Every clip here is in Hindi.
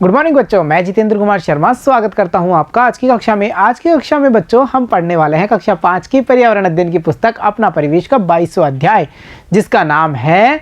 गुड मॉर्निंग बच्चों, मैं जितेंद्र कुमार शर्मा स्वागत करता हूं आपका आज की कक्षा में बच्चों हम पढ़ने वाले हैं कक्षा 5 की पर्यावरण अध्ययन की पुस्तक अपना परिवेश का 22वां अध्याय, जिसका नाम है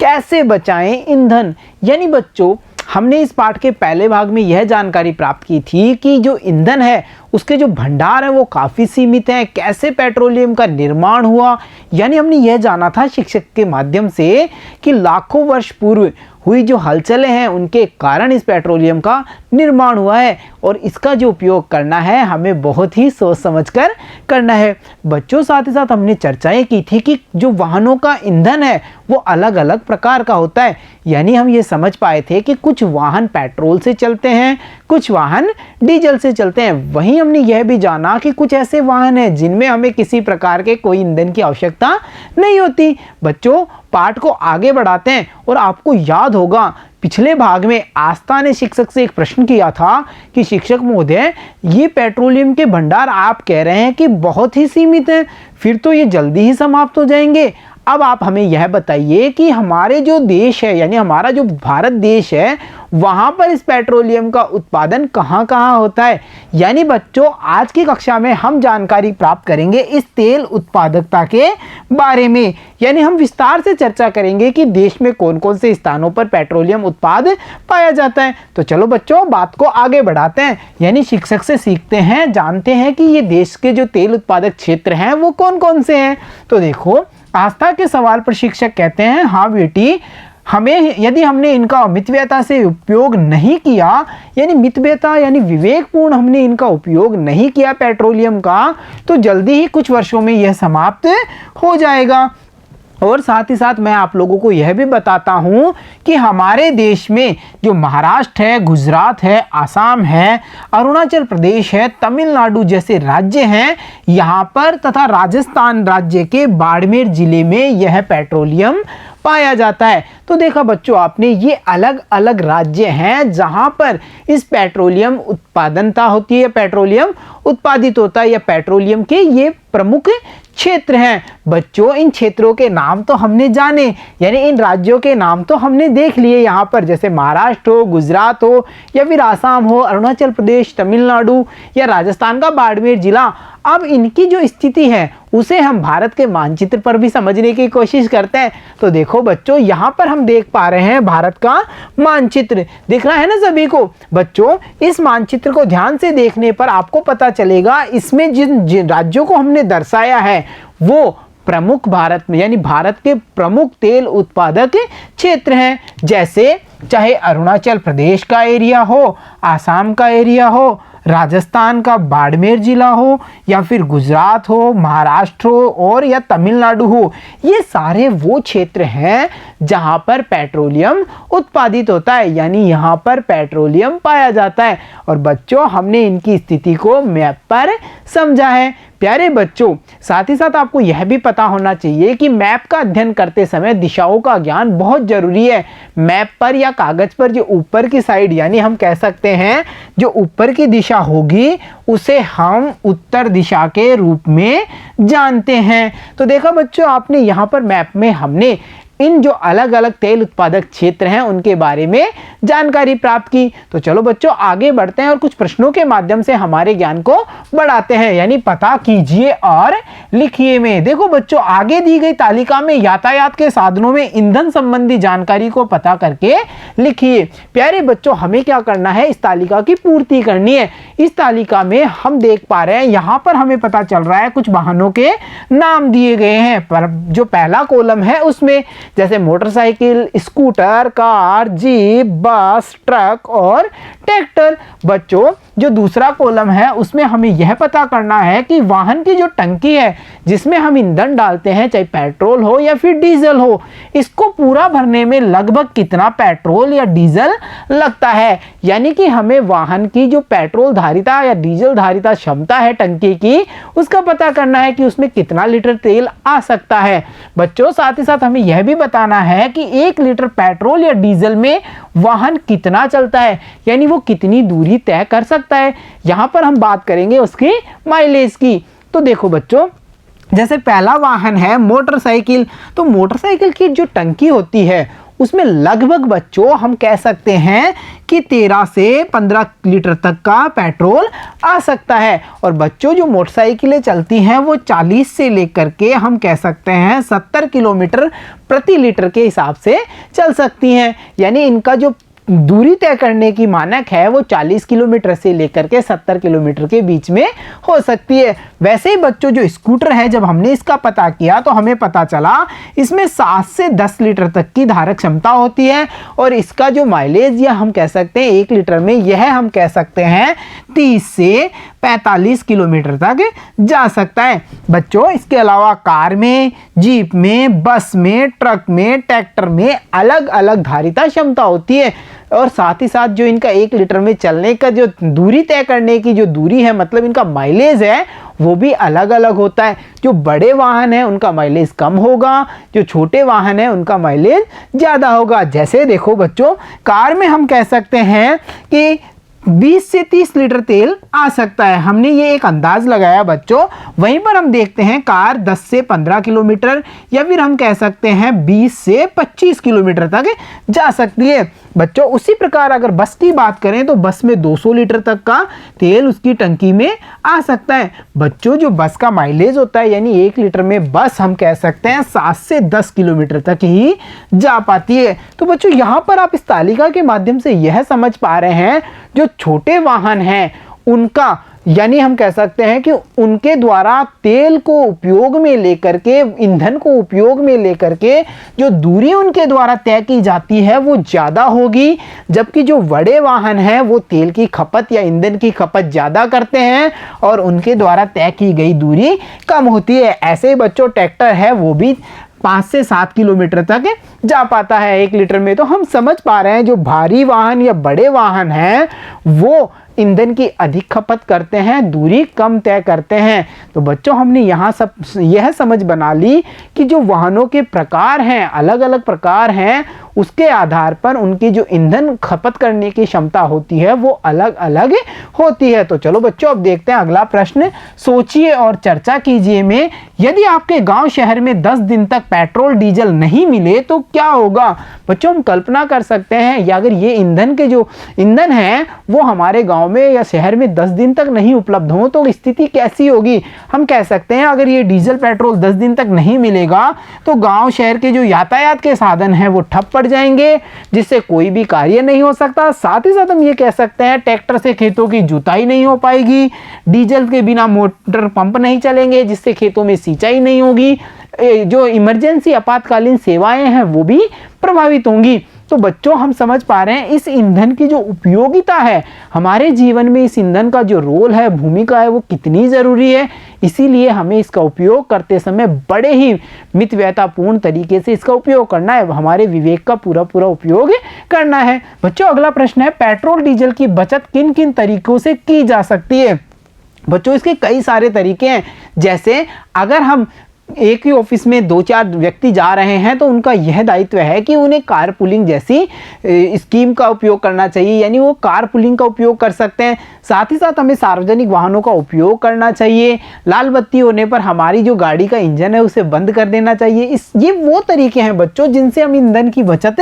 कैसे बचाएं ईंधन। यानी बच्चों हमने इस पाठ के पहले भाग में यह जानकारी प्राप्त की थी कि जो ईंधन है उसके जो भंडार है वो काफ़ी सीमित हैं। कैसे पेट्रोलियम का निर्माण हुआ, यानी हमने यह जाना था शिक्षक के माध्यम से कि लाखों वर्ष पूर्व हुई जो हलचलें हैं उनके कारण इस पेट्रोलियम का निर्माण हुआ है और इसका जो उपयोग करना है हमें बहुत ही सोच समझकर करना है। बच्चों साथ ही साथ हमने चर्चाएं की थी कि जो वाहनों का ईंधन है वो अलग अलग प्रकार का होता है। यानी हम ये समझ पाए थे कि कुछ वाहन पेट्रोल से चलते हैं, कुछ वाहन डीजल से चलते हैं। वहीं हमने यह भी जाना कि कुछ ऐसे वाहन हैं जिनमें हमें किसी प्रकार के कोई ईंधन की आवश्यकता नहीं होती। बच्चों पाठ को आगे बढ़ाते हैं और आपको याद होगा पिछले भाग में आस्था ने शिक्षक से एक प्रश्न किया था कि शिक्षक महोदय ये पेट्रोलियम के भंडार आप कह रहे हैं कि बहुत ही सीमित हैं, फिर तो ये जल्दी ही समाप्त हो जाएंगे। अब आप हमें यह बताइए कि हमारे जो देश है यानी हमारा जो भारत देश है वहाँ पर इस पेट्रोलियम का उत्पादन कहाँ कहाँ होता है। यानी बच्चों आज की कक्षा में हम जानकारी प्राप्त करेंगे इस तेल उत्पादकता के बारे में। यानी हम विस्तार से चर्चा करेंगे कि देश में कौन कौन से स्थानों पर पेट्रोलियम उत्पाद पाया जाता है। तो चलो बच्चों बात को आगे बढ़ाते हैं, यानी शिक्षक से सीखते हैं, जानते हैं कि ये देश के जो तेल उत्पादक क्षेत्र हैं वो कौन कौन से हैं। तो देखो आस्था के सवाल पर शिक्षक कहते हैं हाँ बेटी, हमें यदि हमने इनका मितव्ययता से उपयोग नहीं किया, यानी मितव्ययता यानी विवेकपूर्ण हमने इनका उपयोग नहीं किया पेट्रोलियम का, तो जल्दी ही कुछ वर्षों में यह समाप्त हो जाएगा। और साथ ही साथ मैं आप लोगों को यह भी बताता हूं कि हमारे देश में जो महाराष्ट्र है, गुजरात है, आसाम है, अरुणाचल प्रदेश है, तमिलनाडु जैसे राज्य हैं, यहाँ पर तथा राजस्थान राज्य के बाड़मेर जिले में यह पेट्रोलियम पाया जाता है। तो देखा बच्चों आपने ये अलग अलग राज्य हैं जहां पर इस पेट्रोलियम उत्पादनता होती है, पेट्रोलियम उत्पादित होता है या पेट्रोलियम के ये प्रमुख क्षेत्र हैं। बच्चों इन क्षेत्रों के नाम तो हमने जाने, यानी इन राज्यों के नाम तो हमने देख लिए यहाँ पर, जैसे महाराष्ट्र हो, गुजरात हो या फिर आसाम हो, अरुणाचल प्रदेश, तमिलनाडु या राजस्थान का बाड़मेर जिला। अब इनकी जो स्थिति है उसे हम भारत के मानचित्र पर भी समझने की कोशिश करते हैं। तो देखो बच्चों यहाँ पर हम देख पा रहे हैं भारत का मानचित्र दिख रहा है ना सभी को। बच्चों इस मानचित्र को ध्यान से देखने पर आपको पता चलेगा इसमें जिन राज्यों को हमने दर्शाया है वो प्रमुख भारत में यानी भारत के प्रमुख तेल उत्पादक क्षेत्र हैं। जैसे चाहे अरुणाचल प्रदेश का एरिया हो, आसाम का एरिया हो, राजस्थान का बाड़मेर जिला हो या फिर गुजरात हो, महाराष्ट्र हो और या तमिलनाडु हो, ये सारे वो क्षेत्र हैं जहां पर पेट्रोलियम उत्पादित होता है, यानी यहां पर पेट्रोलियम पाया जाता है। और बच्चों हमने इनकी स्थिति को मैप पर समझा है। प्यारे बच्चों साथ ही साथ आपको यह भी पता होना चाहिए कि मैप का अध्ययन करते समय दिशाओं का ज्ञान बहुत जरूरी है। मैप पर या कागज पर जो ऊपर की साइड यानी हम कह सकते हैं जो ऊपर की दिशा होगी उसे हम उत्तर दिशा के रूप में जानते हैं। तो देखा बच्चों आपने यहाँ पर मैप में हमने इन जो अलग अलग तेल उत्पादक क्षेत्र हैं उनके बारे में जानकारी प्राप्त की। तो चलो बच्चों आगे बढ़ते हैं और कुछ प्रश्नों के माध्यम से हमारे ज्ञान को बढ़ाते हैं, यानी पता कीजिए और लिखिए में। देखो बच्चों आगे दी गई तालिका में यातायात के साधनों में ईंधन संबंधी जानकारी को पता करके लिखिए। प्यारे बच्चों हमें क्या करना है, इस तालिका की पूर्ति करनी है। इस तालिका में हम देख पा रहे हैं यहाँ पर हमें पता चल रहा है कुछ वाहनों के नाम दिए गए हैं, पर जो पहला कॉलम है उसमें जैसे मोटरसाइकिल, स्कूटर, कार, जीप, बस, ट्रक और ट्रैक्टर। बच्चों जो दूसरा कॉलम है उसमें हमें यह पता करना है कि वाहन की जो टंकी है जिसमें हम ईंधन डालते हैं, चाहे पेट्रोल हो या फिर डीजल हो, इसको पूरा भरने में लगभग कितना पेट्रोल या डीजल लगता है। यानी कि हमें वाहन की जो पेट्रोल धारिता या डीजल धारिता क्षमता है टंकी की उसका पता करना है कि उसमें कितना लीटर तेल आ सकता है। बच्चों साथ ही साथ हमें यह भी बताना है कि 1 लीटर पेट्रोल या डीजल में वाहन कितना चलता है, यानी वो कितनी दूरी तय कर सकता है। यहां पर हम बात करेंगे उसकी माइलेज की। तो देखो बच्चों जैसे पहला वाहन है मोटरसाइकिल, तो मोटरसाइकिल की जो टंकी होती है उसमें लगभग बच्चों हम कह सकते हैं कि 13 से 15 लीटर तक का पेट्रोल आ सकता है। और बच्चों जो मोटरसाइकिलें चलती हैं वो 40 से लेकर के हम कह सकते हैं 70 किलोमीटर प्रति लीटर के हिसाब से चल सकती हैं। यानी इनका जो दूरी तय करने की मानक है वो 40 किलोमीटर से लेकर के 70 किलोमीटर के बीच में हो सकती है। वैसे ही बच्चों जो स्कूटर है, जब हमने इसका पता किया तो हमें पता चला इसमें 7 से 10 लीटर तक की धारक क्षमता होती है और इसका जो माइलेज या हम कह सकते हैं 1 लीटर में यह हम कह सकते हैं 30 से 45 किलोमीटर तक जा सकता है। बच्चों इसके अलावा कार में, जीप में, बस में, ट्रक में, ट्रैक्टर में अलग अलग धारिता क्षमता होती है और साथ ही साथ जो इनका 1 लीटर में चलने का जो दूरी तय करने की जो दूरी है, मतलब इनका माइलेज है, वो भी अलग अलग होता है। जो बड़े वाहन हैं उनका माइलेज कम होगा, जो छोटे वाहन हैं उनका माइलेज ज़्यादा होगा। जैसे देखो बच्चों, कार में हम कह सकते हैं कि 20 से 30 लीटर तेल आ सकता है, हमने ये एक अंदाज लगाया बच्चों। वहीं पर हम देखते हैं कार 10 से 15 किलोमीटर या फिर हम कह सकते हैं 20 से 25 किलोमीटर तक जा सकती है। बच्चों उसी प्रकार अगर बस की बात करें तो बस में 200 लीटर तक का तेल उसकी टंकी में आ सकता है। बच्चों जो बस का माइलेज होता है, यानी 1 लीटर में बस हम कह सकते हैं 7 से 10 किलोमीटर तक ही जा पाती है। तो बच्चों यहाँ पर आप इस तालिका के माध्यम से यह समझ पा रहे हैं जो छोटे वाहन हैं उनका, यानी हम कह सकते हैं कि उनके द्वारा तेल को उपयोग में लेकर के, ईंधन को उपयोग में लेकर के जो दूरी उनके द्वारा तय की जाती है वो ज़्यादा होगी, जबकि जो बड़े वाहन हैं वो तेल की खपत या ईंधन की खपत ज़्यादा करते हैं और उनके द्वारा तय की गई दूरी कम होती है। ऐसे ही बच्चों ट्रैक्टर है वो भी 5 से 7 किलोमीटर तक जा पाता है 1 लीटर में। तो हम समझ पा रहे हैं जो भारी वाहन या बड़े वाहन हैं वो ईंधन की अधिक खपत करते हैं, दूरी कम तय करते हैं। तो बच्चों हमने यहाँ सब यह समझ बना ली कि जो वाहनों के प्रकार हैं, अलग अलग प्रकार हैं, उसके आधार पर उनकी जो ईंधन खपत करने की क्षमता होती है वो अलग अलग होती है। तो चलो बच्चों अब देखते हैं अगला प्रश्न। सोचिए और चर्चा कीजिए में, यदि आपके गांव शहर में 10 दिन तक पेट्रोल डीजल नहीं मिले तो क्या होगा। बच्चों हम कल्पना कर सकते हैं या अगर ये ईंधन के जो ईंधन है वो हमारे गांव में या शहर में 10 दिन तक नहीं उपलब्ध हो तो स्थिति कैसी होगी। हम कह सकते हैं अगर ये डीजल पेट्रोल 10 दिन तक नहीं मिलेगा तो गांव शहर के जो यातायात के साधन हैं वो ठप पड़ जाएंगे, जिससे कोई भी कार्य नहीं हो सकता। साथ ही साथ हम ये कह सकते हैं ट्रैक्टर से खेतों की जुताई नहीं हो पाएगी, डीजल के बिना मोटर पंप नहीं चलेंगे जिससे खेतों में सिंचाई नहीं होगी, जो इमरजेंसी आपातकालीन सेवाएं हैं वो भी प्रभावित होंगी। तो बच्चों हम समझ पा रहे हैं इस ईंधन की जो उपयोगिता है हमारे जीवन में, इस ईंधन का जो रोल है, भूमिका है, वो कितनी ज़रूरी है। इसीलिए हमें इसका उपयोग करते समय बड़े ही मितव्ययतापूर्ण तरीके से इसका उपयोग करना है, हमारे विवेक का पूरा पूरा उपयोग करना है। बच्चों अगला प्रश्न है, पेट्रोल डीजल की बचत किन किन तरीकों से की जा सकती है। बच्चों इसके कई सारे तरीके हैं। जैसे अगर हम एक ही ऑफिस में 2-4 व्यक्ति जा रहे हैं तो उनका यह दायित्व है कि उन्हें कार पुलिंग जैसी स्कीम का उपयोग करना चाहिए, यानी वो कार पुलिंग का उपयोग कर सकते हैं। साथ ही साथ हमें सार्वजनिक वाहनों का उपयोग करना चाहिए। लाल बत्ती होने पर हमारी जो गाड़ी का इंजन है उसे बंद कर देना चाहिए। ये वो तरीके हैं बच्चों जिनसे हम ईंधन की बचत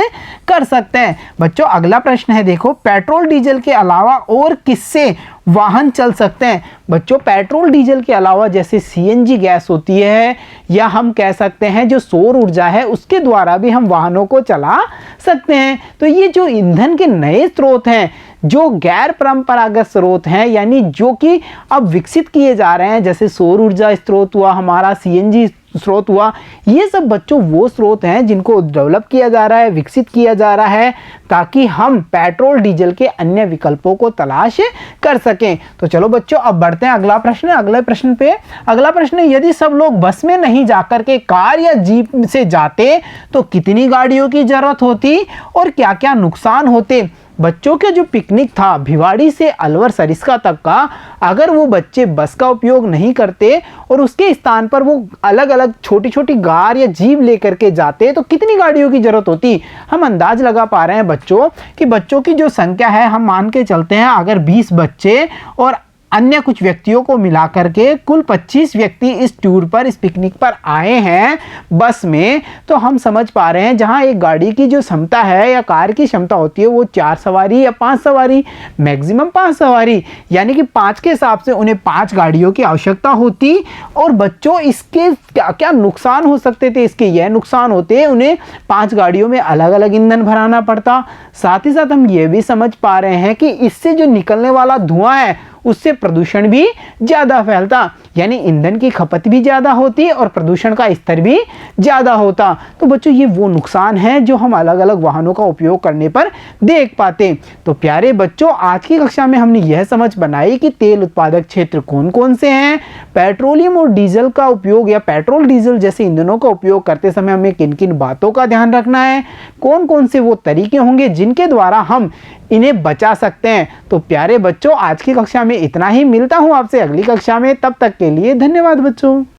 कर सकते हैं। बच्चों अगला प्रश्न है, देखो पेट्रोल डीजल के अलावा और किससे वाहन चल सकते हैं। बच्चों पेट्रोल डीजल के अलावा जैसे सीएनजी गैस होती है या हम कह सकते हैं जो सौर ऊर्जा है उसके द्वारा भी हम वाहनों को चला सकते हैं। तो ये जो ईंधन के नए स्रोत हैं, जो गैर परंपरागत स्रोत हैं, यानी जो कि अब विकसित किए जा रहे हैं, जैसे सौर ऊर्जा स्रोत हुआ, हमारा सीएनजी स्रोत हुआ, ये सब बच्चों वो स्रोत हैं जिनको डेवलप किया जा रहा है, विकसित किया जा रहा है ताकि हम पेट्रोल डीजल के अन्य विकल्पों को तलाश कर सकें। तो चलो बच्चों अब बढ़ते हैं अगला प्रश्न। अगले प्रश्न पे अगला प्रश्न है, यदि सब लोग बस में नहीं जाकर के कार या जीप से जाते तो कितनी गाड़ियों की जरूरत होती और क्या क्या नुकसान होते। बच्चों के जो पिकनिक था भिवाड़ी से अलवर सरिस्का तक का, अगर वो बच्चे बस का उपयोग नहीं करते और उसके स्थान पर वो अलग अलग छोटी छोटी कार या जीप लेकर के जाते तो कितनी गाड़ियों की जरूरत होती। हम अंदाज लगा पा रहे हैं बच्चों कि बच्चों की जो संख्या है, हम मान के चलते हैं अगर 20 बच्चे और अन्य कुछ व्यक्तियों को मिला करके कुल 25 व्यक्ति इस टूर पर, इस पिकनिक पर आए हैं बस में, तो हम समझ पा रहे हैं जहां एक गाड़ी की जो क्षमता है या कार की क्षमता होती है वो 4 सवारी या 5 सवारी, मैक्सिमम 5 सवारी, यानी कि 5 के हिसाब से उन्हें 5 गाड़ियों की आवश्यकता होती। और बच्चों इसके क्या क्या नुकसान हो सकते थे? इसके यह नुकसान होते हैं, उन्हें 5 गाड़ियों में अलग अलग ईंधन भराना पड़ता। साथ ही साथ हम ये भी समझ पा रहे हैं कि इससे जो निकलने वाला धुआं है उससे प्रदूषण भी ज़्यादा फैलता, यानी ईंधन की खपत भी ज़्यादा होती और प्रदूषण का स्तर भी ज़्यादा होता। तो बच्चों ये वो नुकसान है जो हम अलग अलग वाहनों का उपयोग करने पर देख पाते। तो प्यारे बच्चों, आज की कक्षा में हमने यह समझ बनाई कि तेल उत्पादक क्षेत्र कौन कौन से हैं, पेट्रोलियम और डीजल का उपयोग या पेट्रोल डीजल जैसे ईंधनों का उपयोग करते समय हमें किन किन बातों का ध्यान रखना है, कौन कौन से वो तरीके होंगे जिनके द्वारा हम इन्हें बचा सकते हैं। तो प्यारे बच्चों, आज की कक्षा में इतना ही। मिलता हूं आपसे अगली कक्षा में, तब तक के लिए धन्यवाद बच्चों।